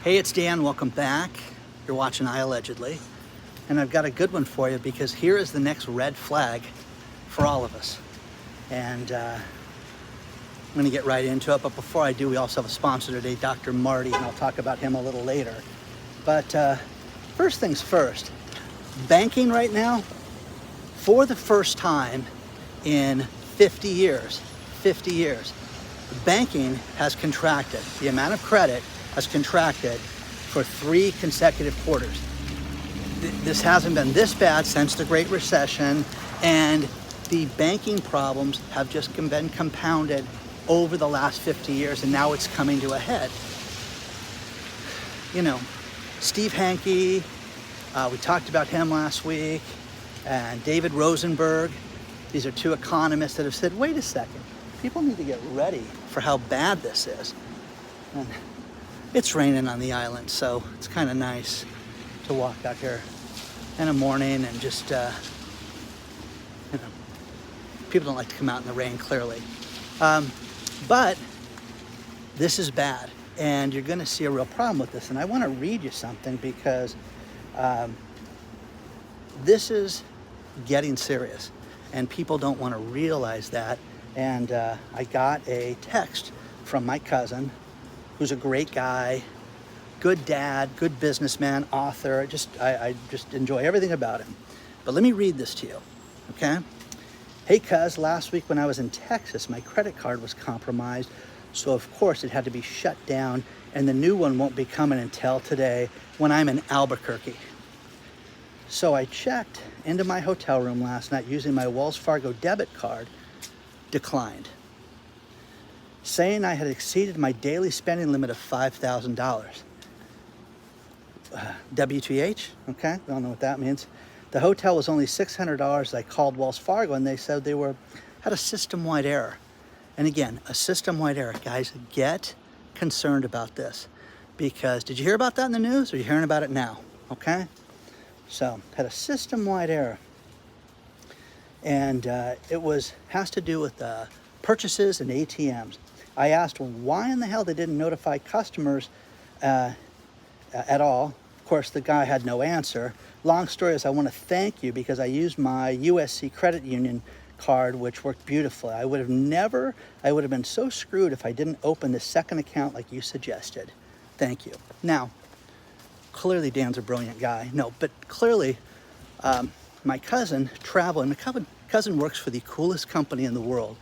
Hey, it's Dan. Welcome back. You're watching iAllegedly. And I've got a good one for you because here is the next red flag for all of us. And I'm going to get right into it. But before I do, we also have a sponsor today, Dr. Marty, and I'll talk about him a little later. But first things first, banking right now, for the first time in 50 years, banking has contracted. The amount of credit has contracted for 3 consecutive quarters. This hasn't been this bad since the Great Recession, and the banking problems have just been compounded over the last 50 years, and now it's coming to a head. You know, Steve Hanke, we talked about him last week, and David Rosenberg. These are 2 economists that have said, wait a second, people need to get ready for how bad this is. And it's raining on the island, so it's kind of nice to walk out here in the morning and just, people don't like to come out in the rain, clearly. But this is bad, and you're going to see a real problem with this. And I want to read you something because this is getting serious, and people don't want to realize that. And I got a text from my cousin, who's a great guy, good dad, good businessman, author. I just enjoy everything about him. But let me read this to you, okay? Hey, cuz, last week when I was in Texas, my credit card was compromised, so of course it had to be shut down, and the new one won't be coming until today when I'm in Albuquerque. So I checked into my hotel room last night using my Wells Fargo debit card, declined, saying I had exceeded my daily spending limit of $5,000. WTH, okay, we all know what that means. The hotel was only $600. I called Wells Fargo and they said they had a system-wide error. And again, a system-wide error. Guys, get concerned about this, because did you hear about that in the news, or are you hearing about it now? Okay, so had a system-wide error, and it has to do with purchases and ATMs. I asked why in the hell they didn't notify customers at all. Of course, the guy had no answer. Long story is, I want to thank you because I used my USC credit union card, which worked beautifully. I would have been so screwed if I didn't open this second account like you suggested. Thank you. Now, clearly Dan's a brilliant guy. No, but clearly my cousin traveling, my cousin works for the coolest company in the world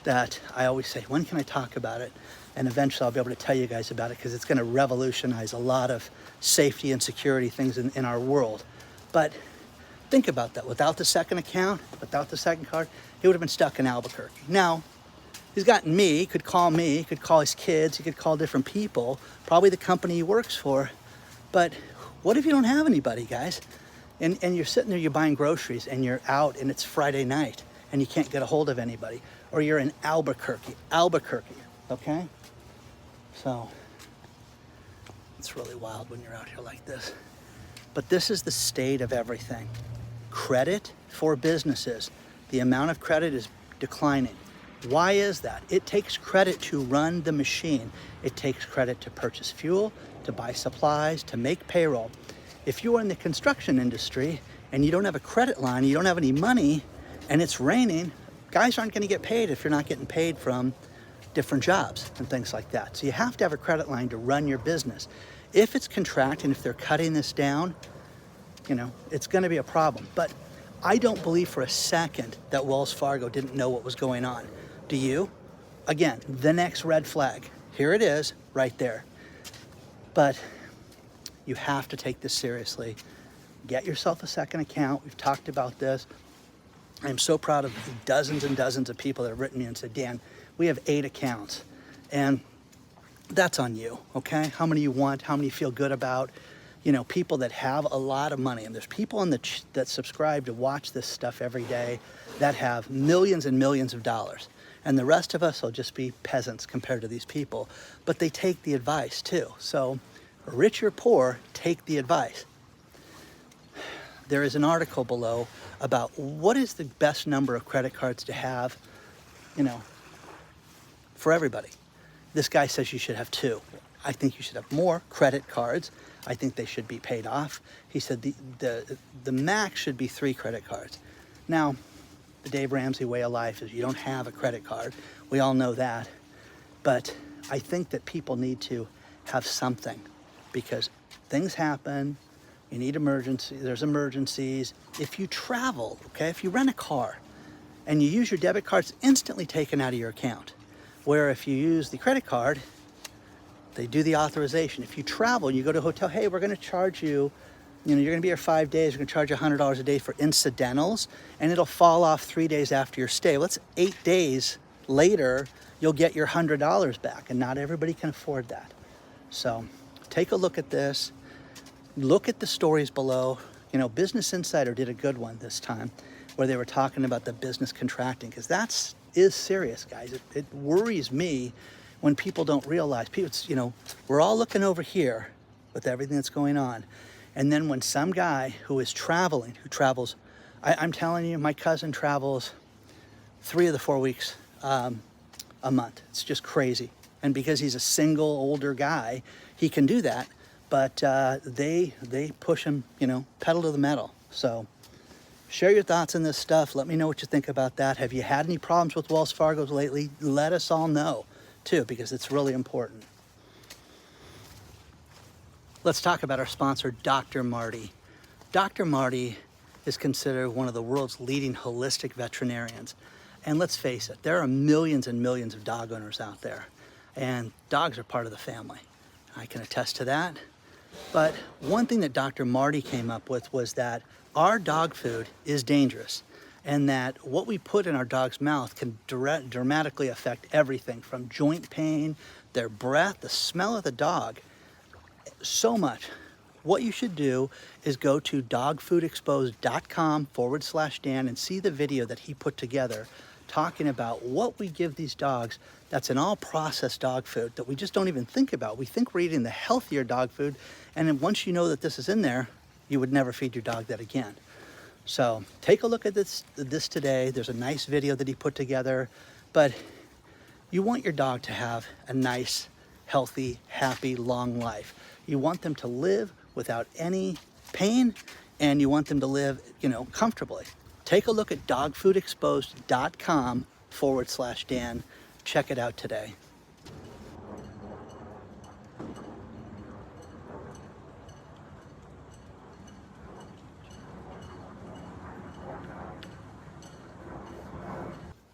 that I always say, when can I talk about it? And eventually I'll be able to tell you guys about it, because it's going to revolutionize a lot of safety and security things in our world. But think about that. Without the second account, without the second card, he would have been stuck in Albuquerque. Now, he's gotten me, he could call his kids, he could call different people, probably the company he works for. But what if you don't have anybody, guys? And you're sitting there, you're buying groceries, and you're out, and it's Friday night, and you can't get a hold of anybody. Or you're in Albuquerque, okay? So, it's really wild when you're out here like this. But this is the state of everything. Credit for businesses. The amount of credit is declining. Why is that? It takes credit to run the machine. It takes credit to purchase fuel, to buy supplies, to make payroll. If you are in the construction industry and you don't have a credit line, you don't have any money, and it's raining, guys aren't going to get paid if you're not getting paid from different jobs and things like that. So you have to have a credit line to run your business. If it's contracting, if they're cutting this down, it's going to be a problem. But I don't believe for a second that Wells Fargo didn't know what was going on. Do you? Again, the next red flag. Here it is, right there. But you have to take this seriously. Get yourself a second account. We've talked about this. I'm so proud of the dozens and dozens of people that have written me and said, Dan, we have 8 accounts. And that's on you, okay? How many you want, how many you feel good about. People that have a lot of money. And there's people that subscribe to watch this stuff every day that have millions and millions of dollars. And the rest of us will just be peasants compared to these people. But they take the advice too. So, rich or poor, take the advice. There is an article below about what is the best number of credit cards to have, for everybody. This guy says you should have 2. I think you should have more credit cards. I think they should be paid off. He said the max should be 3 credit cards. Now, the Dave Ramsey way of life is you don't have a credit card. We all know that. But I think that people need to have something, because things happen. You need there's emergencies. If you travel, okay, if you rent a car and you use your debit card, it's instantly taken out of your account. Where if you use the credit card, they do the authorization. If you travel and you go to a hotel, hey, we're gonna charge you, you're gonna be here 5 days, we're gonna charge you $100 a day for incidentals, and it'll fall off 3 days after your stay. Well, that's 8 days later, you'll get your $100 back, and not everybody can afford that. So take a look at this. Look at the stories below. Business Insider did a good one this time where they were talking about the business contracting, because that is serious, guys. It worries me when people don't realize. We're all looking over here with everything that's going on. And then when some guy who travels, I'm telling you, my cousin travels 3 of the 4 weeks a month. It's just crazy. And because he's a single older guy, he can do that. But they push him, pedal to the metal. So share your thoughts on this stuff. Let me know what you think about that. Have you had any problems with Wells Fargo's lately? Let us all know too, because it's really important. Let's talk about our sponsor, Dr. Marty. Dr. Marty is considered one of the world's leading holistic veterinarians. And let's face it, there are millions and millions of dog owners out there, and dogs are part of the family. I can attest to that. But one thing that Dr. Marty came up with was that our dog food is dangerous, and that what we put in our dog's mouth can dramatically affect everything from joint pain, their breath, the smell of the dog, so much. What you should do is go to dogfoodexposed.com/Dan and see the video that he put together talking about what we give these dogs that's an all processed dog food that we just don't even think about. We think we're eating the healthier dog food, and then once you know that this is in there, you would never feed your dog that again. So take a look at this today. There's a nice video that he put together, but you want your dog to have a nice, healthy, happy, long life. You want them to live without any pain, and you want them to live, comfortably. Take a look at dogfoodexposed.com/Dan. Check it out today.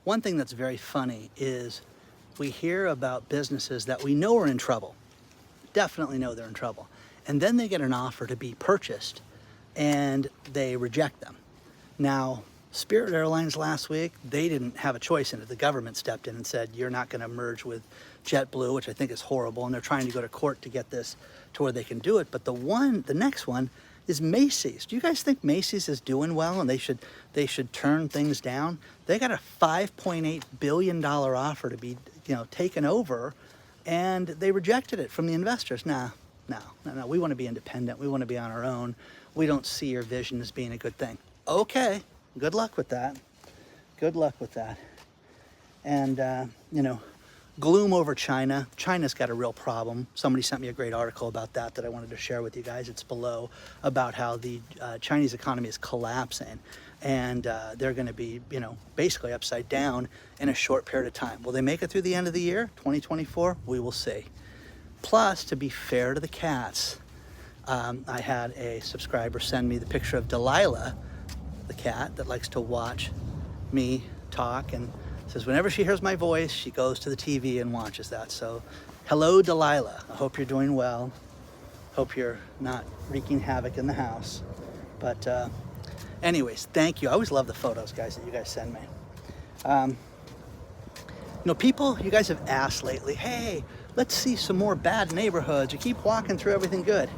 One thing that's very funny is we hear about businesses that we know are in trouble. Definitely know they're in trouble. And then they get an offer to be purchased and they reject them. Now, Spirit Airlines last week, they didn't have a choice in it. The government stepped in and said, you're not going to merge with JetBlue, which I think is horrible. And they're trying to go to court to get this to where they can do it. But the next one is Macy's. Do you guys think Macy's is doing well and they should turn things down? They got a $5.8 billion offer to be, taken over, and they rejected it from the investors. No. We want to be independent. We want to be on our own. We don't see your vision as being a good thing. Okay, good luck with that. Good luck with that. And, gloom over China. China's got a real problem. Somebody sent me a great article about that I wanted to share with you guys. It's below, about how the Chinese economy is collapsing, and they're going to be, basically upside down in a short period of time. Will they make it through the end of the year, 2024? We will see. Plus, to be fair to the cats, I had a subscriber send me the picture of Delilah, the cat that likes to watch me talk, and says whenever she hears my voice, she goes to the TV and watches that. So, hello, Delilah. I hope you're doing well. Hope you're not wreaking havoc in the house. But anyways, thank you. I always love the photos, guys, that you guys send me. People, you guys have asked lately, hey, let's see some more bad neighborhoods. You keep walking through everything good.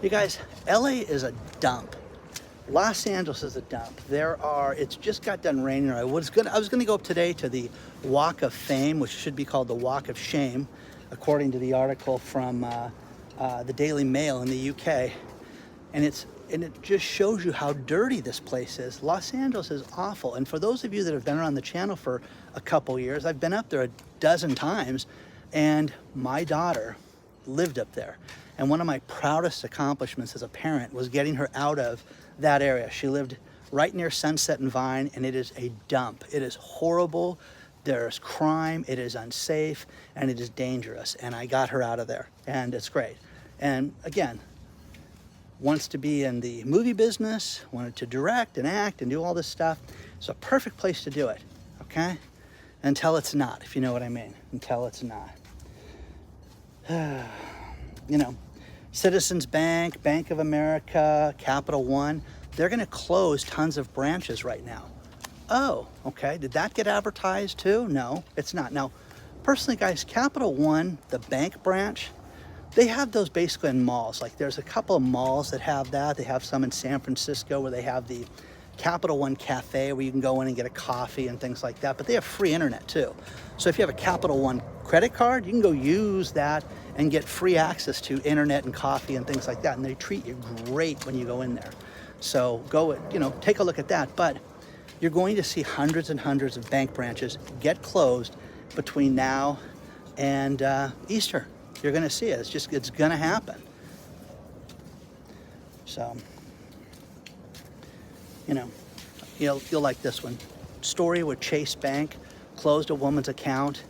You guys, LA is a dump. Los Angeles is a dump. It's just got done raining. I was gonna go up today to the Walk of Fame, which should be called the Walk of Shame, according to the article from the Daily Mail in the UK. And it just shows you how dirty this place is. Los Angeles is awful. And for those of you that have been around the channel for a couple years, I've been up there a dozen times, and my daughter lived up there. And one of my proudest accomplishments as a parent was getting her out of that area. She lived right near Sunset and Vine, and it is a dump. It is horrible. There's crime, it is unsafe, and it is dangerous. And I got her out of there, and it's great. And again, wants to be in the movie business, wanted to direct and act and do all this stuff. It's a perfect place to do it, okay? Until it's not, if you know what I mean. Until it's not. You know, Citizens Bank, Bank of America, Capital One, they're gonna close tons of branches right now. Oh, okay, did that get advertised too? No, it's not. Now, personally, guys, Capital One, the bank branch, they have those basically in malls. Like there's a couple of malls that have that. They have some in San Francisco where they have the Capital One Cafe where you can go in and get a coffee and things like that, but they have free internet too. So if you have a Capital One credit card, you can go use that and get free access to internet and coffee and things like that, and they treat you great when you go in there. So go, you know, take a look at that. But you're going to see hundreds and hundreds of bank branches get closed between now and Easter. You're going to see it. It's going to happen. So, you know, you'll like this one. Story where Chase Bank closed a woman's account,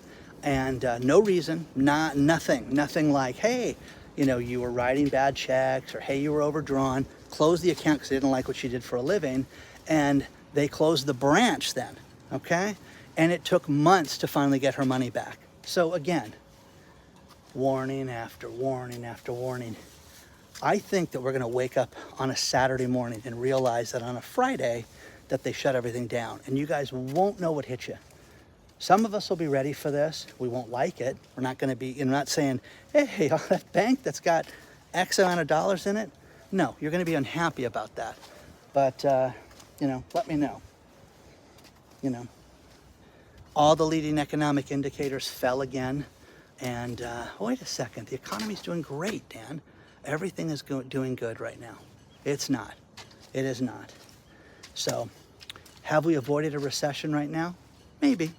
and no reason, nothing like, hey, you know, you were writing bad checks, or hey, you were overdrawn. Closed the account because they didn't like what she did for a living, and they closed the branch then, okay? And it took months to finally get her money back. So again, warning after warning after warning. I think that we're gonna wake up on a Saturday morning and realize that on a Friday that they shut everything down, and you guys won't know what hit you. Some of us will be ready for this. We won't like it. We're not gonna be, you're not saying, hey, that bank that's got X amount of dollars in it. No, you're gonna be unhappy about that. But, you know, let me know. You know, all the leading economic indicators fell again. And wait a second, the economy's doing great, Dan. Everything is doing good right now. It's not. It is not. So, have we avoided a recession right now? Maybe.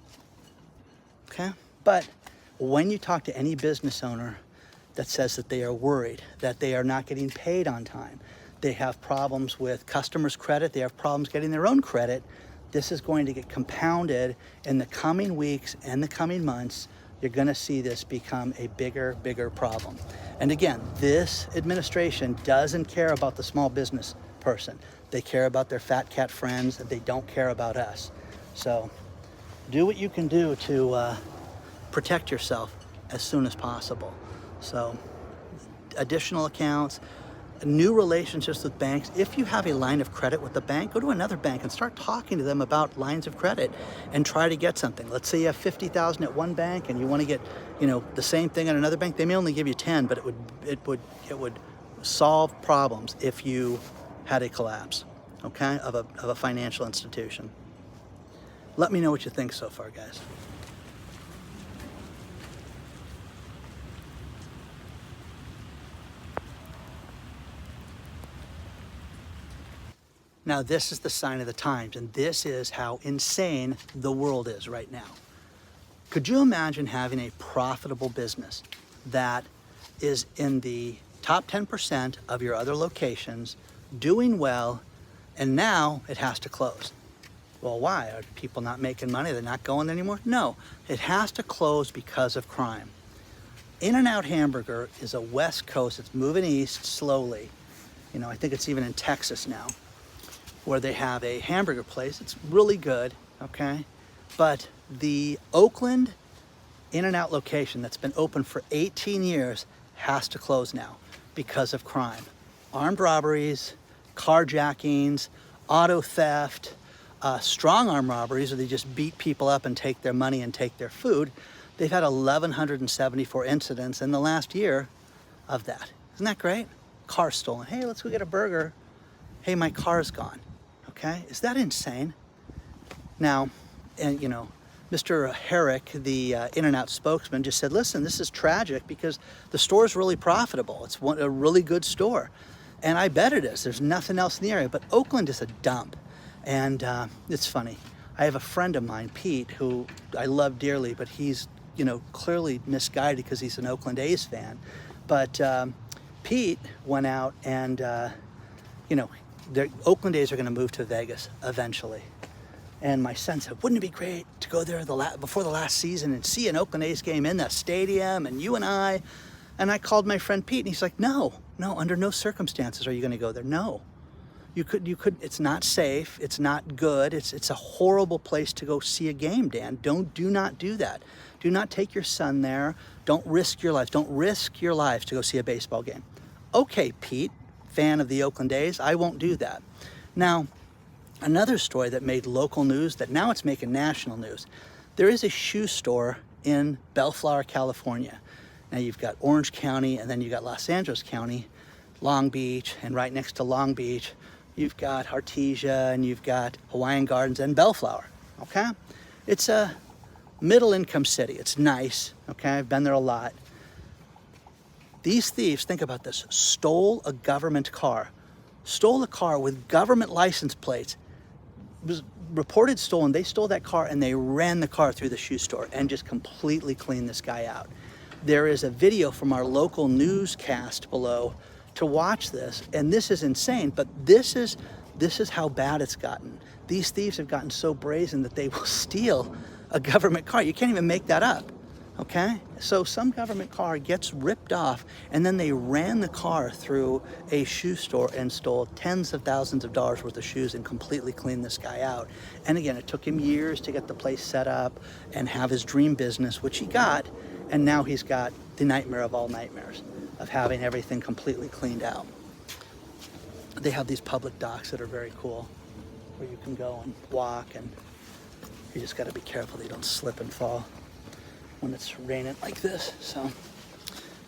Okay? But when you talk to any business owner that says that they are worried, that they are not getting paid on time, they have problems with customers' credit, they have problems getting their own credit, this is going to get compounded in the coming weeks and the coming months. You're gonna see this become a bigger problem. And again, this administration doesn't care about the small business person. They care about their fat cat friends, and they don't care about us. So do what you can do to protect yourself as soon as possible. So additional accounts, new relationships with banks. If you have a line of credit with the bank, go to another bank and start talking to them about lines of credit and try to get something. Let's say you have 50,000 at one bank and you want to get, you know, the same thing at another bank. They may only give you 10, but it would solve problems if you had a collapse, okay, of a financial institution. Let me know what you think so far, guys. Now, this is the sign of the times, and this is how insane the world is right now. Could you imagine having a profitable business that is in the top 10% of your other locations, doing well, and now it has to close? Well, why? Are people not making money? They're not going anymore? No, it has to close because of crime. In-N-Out Hamburger is a West Coast, it's moving east slowly. You know, I think it's even in Texas now, where they have a hamburger place. It's really good, okay? But the Oakland In-N-Out location that's been open for 18 years has to close now because of crime. Armed robberies, carjackings, auto theft, strong arm robberies where they just beat people up and take their money and take their food. They've had 1,174 incidents in the last year of that. Isn't that great? Car stolen. Hey, let's go get a burger. Hey, my car's gone. Okay, is that insane? Now, and you know, Mr. Herrick, the In-N-Out spokesman, just said, listen, this is tragic because the store is really profitable. It's a really good store. And I bet it is. There's nothing else in the area. But Oakland is a dump. And it's funny. I have a friend of mine, Pete, who I love dearly, but he's, you know, clearly misguided because he's an Oakland A's fan. But Pete went out and, you know, the Oakland A's are going to move to Vegas eventually. And my son said, wouldn't it be great to go there before the last season and see an Oakland A's game in the stadium and you and I? And I called my friend Pete and he's like, no, under no circumstances are you going to go there. No, you could, it's not safe. It's not good. It's a horrible place to go see a game, Dan. Do not do that. Do not take your son there. Don't risk your life. Don't risk your life to go see a baseball game. Okay, Pete, fan of the Oakland A's, I won't do that. Now, another story that made local news that now it's making national news. There is a shoe store in Bellflower, California. Now you've got Orange County and then you've got Los Angeles County, Long Beach, and right next to Long Beach, you've got Artesia and you've got Hawaiian Gardens and Bellflower, okay? It's a middle income city. It's nice, okay? I've been there a lot. These thieves, think about this, stole a government car, stole a car with government license plates. It was reported stolen. They stole that car and they ran the car through the shoe store and just completely cleaned this guy out. There is a video from our local newscast below to watch this, and this is insane, but this is how bad it's gotten. These thieves have gotten so brazen that they will steal a government car. You can't even make that up, okay? So some government car gets ripped off, and then they ran the car through a shoe store and stole tens of thousands of dollars worth of shoes and completely cleaned this guy out. And again, it took him years to get the place set up and have his dream business, which he got, and now he's got the nightmare of all nightmares of having everything completely cleaned out. They have these public docks that are very cool where you can go and walk, and you just got to be careful that you don't slip and fall when it's raining like this. So,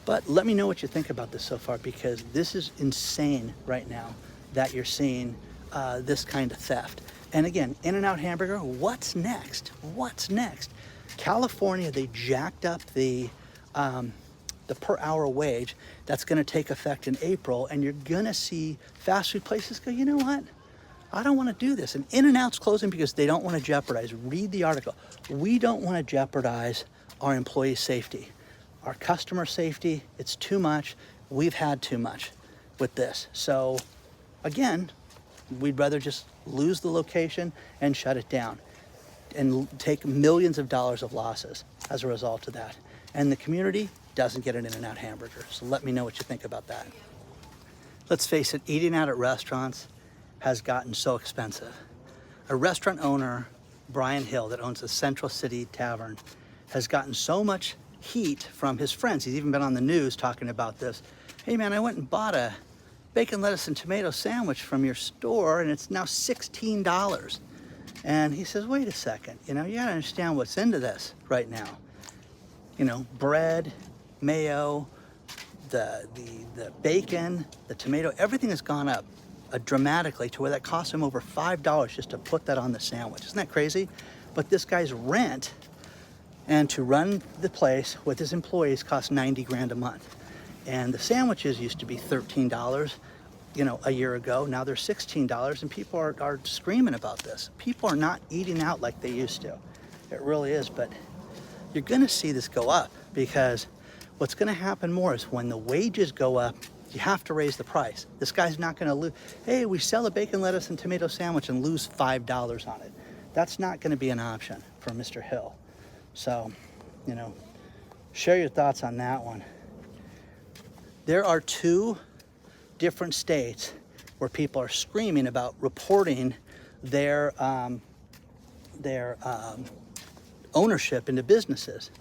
but let me know what you think about this so far, because this is insane right now that you're seeing this kind of theft. And again, In-N-Out Hamburger, what's next? What's next? California, they jacked up the per hour wage. That's going to take effect in April, and you're going to see fast food places go, you know what? I don't want to do this. And In-N-Out's closing because they don't want to jeopardize. Read the article. We don't want to jeopardize our employee safety, our customer safety. It's too much. We've had too much with this. So again, we'd rather just lose the location and shut it down and take millions of dollars of losses as a result of that. And the community doesn't get an In-N-Out hamburger. So let me know what you think about that. Let's face it, eating out at restaurants has gotten so expensive. A restaurant owner, Brian Hill, that owns the Central City Tavern, has gotten so much heat from his friends. He's even been on the news talking about this. Hey man, I went and bought a bacon, lettuce, and tomato sandwich from your store, and it's now $16. And he says, wait a second, you gotta understand what's into this right now. Bread, mayo, the bacon, the tomato, everything has gone up dramatically to where that cost him over $5 just to put that on the sandwich. Isn't that crazy? But this guy's rent and to run the place with his employees cost $90 grand a month. And the sandwiches used to be $13, a year ago. Now they're $16, and people are screaming about this. People are not eating out like they used to. It really is, but you're gonna see this go up, because what's gonna happen more is when the wages go up, you have to raise the price. This guy's not gonna lose, hey, we sell a bacon, lettuce, and tomato sandwich and lose $5 on it. That's not gonna be an option for Mr. Hill. So, share your thoughts on that one. There are 2 different states where people are screaming about reporting their ownership into businesses.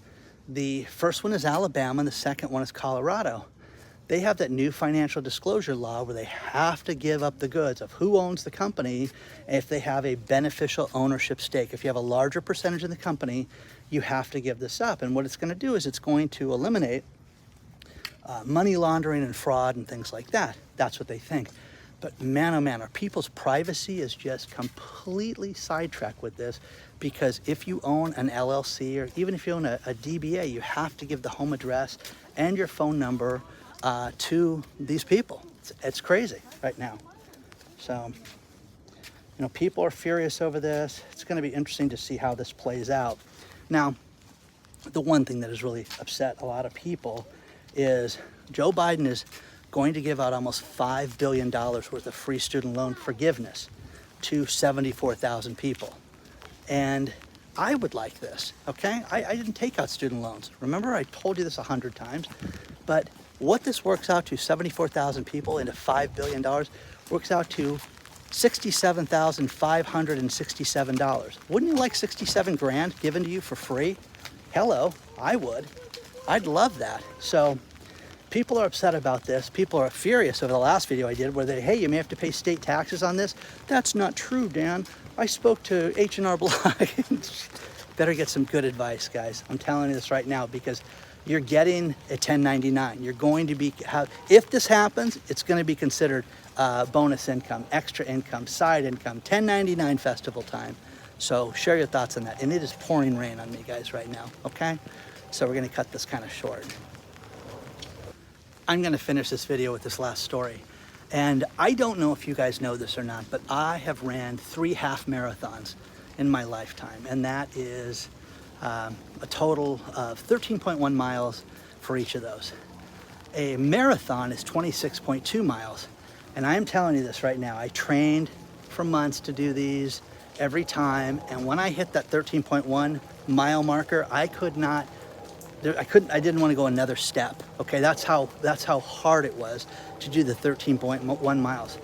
The first one is Alabama, and the second one is Colorado. They have that new financial disclosure law where they have to give up the goods of who owns the company if they have a beneficial ownership stake. If you have a larger percentage of the company, you have to give this up. And what it's going to do is it's going to eliminate money laundering and fraud and things like that. That's what they think. But man, oh man, our people's privacy is just completely sidetracked with this, because if you own an LLC or even if you own a DBA, you have to give the home address and your phone number to these people. It's crazy right now. So, people are furious over this. It's going to be interesting to see how this plays out. Now, the one thing that has really upset a lot of people is Joe Biden is going to give out almost $5 billion worth of free student loan forgiveness to 74,000 people. And I would like this, okay? I didn't take out student loans. Remember, I told you this 100 times. But what this works out to, 74,000 people into $5 billion, works out to $67,567. Wouldn't you like 67 grand given to you for free? Hello, I would. I'd love that. So people are upset about this. People are furious over the last video I did where they, hey, you may have to pay state taxes on this. That's not true, Dan. I spoke to H&R Block. Better get some good advice, guys. I'm telling you this right now because you're getting a 1099. You're going to be, if this happens, it's going to be considered bonus income, extra income, side income, 1099 festival time. So share your thoughts on that. And it is pouring rain on me, guys, right now, okay? So we're going to cut this kind of short. I'm going to finish this video with this last story. And I don't know if you guys know this or not, but I have ran 3 half marathons in my lifetime. And that is a total of 13.1 miles for each of those. A marathon is 26.2 miles. And I'm telling you this right now, I trained for months to do these every time. And when I hit that 13.1 mile marker, I didn't want to go another step. Okay, that's how hard it was to do the 13.1 miles.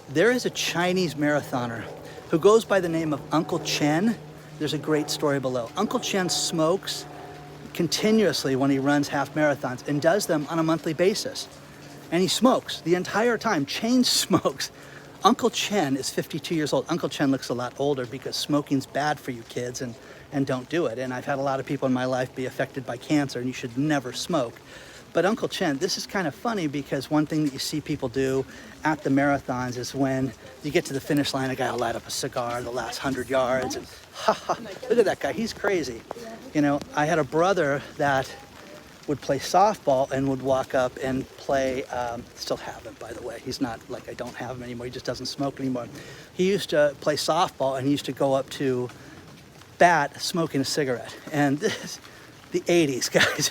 There is a Chinese marathoner who goes by the name of Uncle Chen. There's a great story below. Uncle Chen smokes continuously when he runs half marathons and does them on a monthly basis. And he smokes the entire time, chain smokes. Uncle Chen is 52 years old. Uncle Chen looks a lot older because smoking's bad for you kids and don't do it. And I've had a lot of people in my life be affected by cancer and you should never smoke. But Uncle Chen, this is kind of funny because one thing that you see people do at the marathons is when you get to the finish line, a guy will light up a cigar the last 100 yards and look at that guy, he's crazy. You know, I had a brother that would play softball and would walk up and play, still have him, by the way. He's not like I don't have him anymore. He just doesn't smoke anymore. He used to play softball and he used to go up to bat smoking a cigarette. And this, the 80s, guys.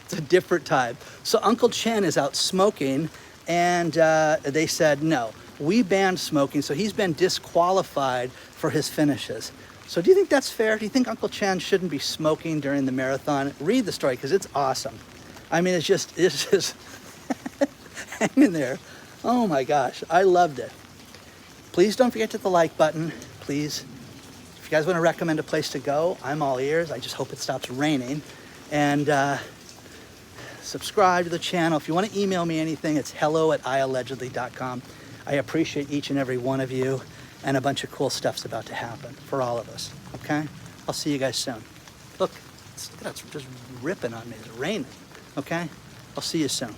It's a different time. So Uncle Chen is out smoking and they said, no, we banned smoking. So he's been disqualified for his finishes. So do you think that's fair? Do you think Uncle Chen shouldn't be smoking during the marathon? Read the story because it's awesome. I mean, it's just hanging there. Oh my gosh, I loved it. Please don't forget to hit the like button. Please, if you guys want to recommend a place to go, I'm all ears. I just hope it stops raining. And subscribe to the channel. If you want to email me anything, it's hello@iAllegedly.com. I appreciate each and every one of you. And a bunch of cool stuff's about to happen for all of us, okay? I'll see you guys soon. Look, it's just ripping on me. It's raining, okay? I'll see you soon.